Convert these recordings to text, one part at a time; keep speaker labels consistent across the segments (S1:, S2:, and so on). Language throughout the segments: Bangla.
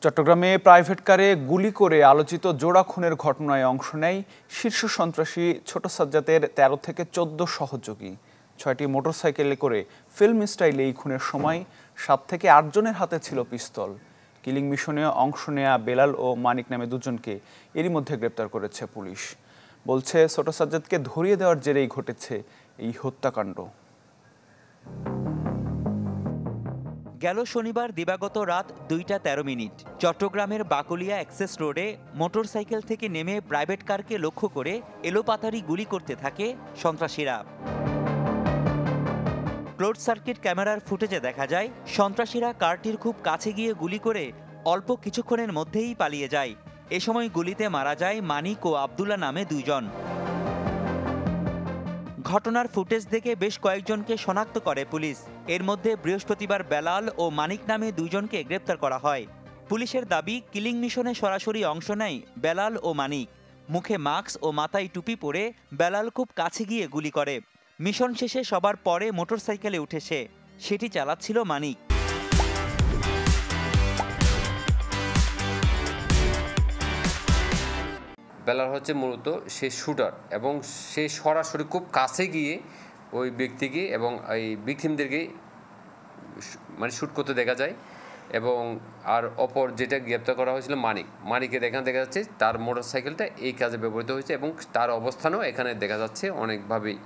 S1: চট্টগ্রামে প্রাইভেট কারে গুলি করে আলোচিত জোড়া খুনের ঘটনায় অংশ নেয় শীর্ষ সন্ত্রাসী ছোট সাজ্জাদের ১৩ থেকে ১৪ সহযোগী। ৬টি মোটরসাইকেলে করে ফিল্ম স্টাইলে এই খুনের সময় ৭ থেকে ৮ জনের হাতে ছিল পিস্তল। কিলিং মিশনে অংশ নেয়া বেলাল ও মানিক নামে দুজনকে এরই মধ্যে গ্রেপ্তার করেছে পুলিশ। বলছে ছোট সাজ্জাদকে ধরিয়ে দেওয়ার জেরেই ঘটেছে এই হত্যাকাণ্ড।
S2: গেল শনিবার দিবাগত রাত ২টা ১৩ মিনিট চট্টগ্রামের বাকলিয়া অ্যাক্সেস রোডে মোটরসাইকেল থেকে নেমে প্রাইভেট কারকে লক্ষ্য করে এলোপাতাড়ি গুলি করতে থাকে সন্ত্রাসীরা। ক্লোজ সার্কিট ক্যামেরার ফুটেজে দেখা যায় সন্ত্রাসীরা কারটির খুব কাছে গিয়ে গুলি করে অল্প কিছুক্ষণের মধ্যেই পালিয়ে যায়। এ সময় গুলিতে মারা যায় মানিক ও আব্দুল্লাহ নামে দুইজন। ঘটনার ফুটেজ দেখে বেশ কয়েকজনকে শনাক্ত করে পুলিশ। এর মধ্যে বৃহস্পতিবার বেলাল ও মানিক নামে দুইজনকে গ্রেপ্তার করা হয়। পুলিশের দাবি, কিলিং মিশনে সরাসরি অংশ নেয় বেলাল ও মানিক। মুখে মাস্ক ও মাথায় টুপি পরে বেলাল খুব কাছে গিয়ে গুলি করে। মিশন শেষে সবার পরে মোটরসাইকেলে উঠে সেটি চালাচ্ছিল মানিক।
S3: বেলাল হচ্ছে মূলত সে শুটার এবং সে সরাসরি খুব কাছে গিয়ে ওই ব্যক্তিকে এবং এই ভিকটিমদেরকে মানে শ্যুট করতে দেখা যায়। এবং আর অপর যেটা গ্রেপ্তার করা হয়েছিল মানিকের এখানে দেখা যাচ্ছে তার মোটরসাইকেলটা এই কাজে ব্যবহৃত হয়েছে এবং তার অবস্থানও এখানে দেখা যাচ্ছে। অনেকভাবেই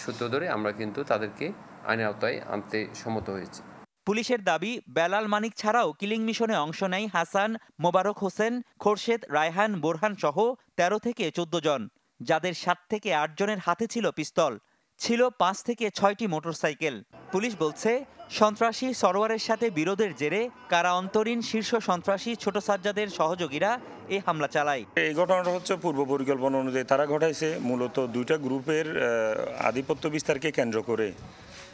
S3: সূত্র ধরে আমরা কিন্তু তাদেরকে আইনের আওতায় আনতে সম্মত হয়েছি।
S2: পুলিশের দাবি, বেলাল মানিক ছাড়াও কিলিং মিশনে অংশ নেয় হাসান, মোবারক হোসেন, খোরশেদ, রায়হান, বোরহান সহ ১৩ থেকে ১৪ জন, যাদের ৭ থেকে ৮ জনের হাতে ছিল পিস্তল। ছিল ৫ থেকে ৬টি মোটরসাইকেল। পুলিশ বলছে সন্ত্রাসী সরোয়ারের সাথে বিরোধের জেরে কারা অন্তরীণ শীর্ষ সন্ত্রাসী ছোট সাজ্জাদের সহযোগীরা এই হামলা চালায়।
S4: এই ঘটনাটা হচ্ছে পূর্ব পরিকল্পনা অনুযায়ী তারা ঘটাইছে মূলত দুইটা গ্রুপের আধিপত্য বিস্তারকে কেন্দ্র করে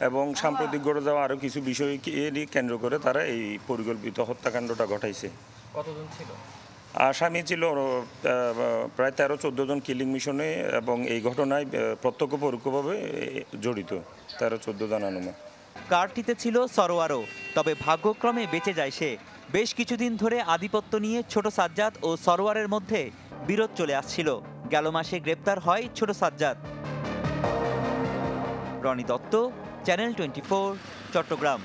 S4: এবং সাম্প্রতিক ঘটে যাওয়া আরও কিছু বিষয়কে কেন্দ্র করে তারা এই পরিকল্পিত হত্যাকাণ্ডটা ঘটাইছে।
S5: কতজন ছিল?
S4: আসামি ছিল প্রায় ১৩-১৪ জন কিলিং মিশনে এবং এই ঘটনায় প্রত্যক্ষ পরোক্ষভাবে জড়িত ১৩-১৪ জন আনুমান।
S2: কারটিতে ছিল সরোয়ারও, তবে ভাগ্যক্রমে বেঁচে যায় সে। বেশ কিছুদিন ধরে আধিপত্য নিয়ে ছোট সাজ্জাদ ও সরোয়ারের মধ্যে বিরোধ চলে আসছিল। গেল মাসে গ্রেপ্তার হয় ছোট সাজ্জাদ। রনি দত্ত, চ্যানেল 24, চট্টগ্রাম।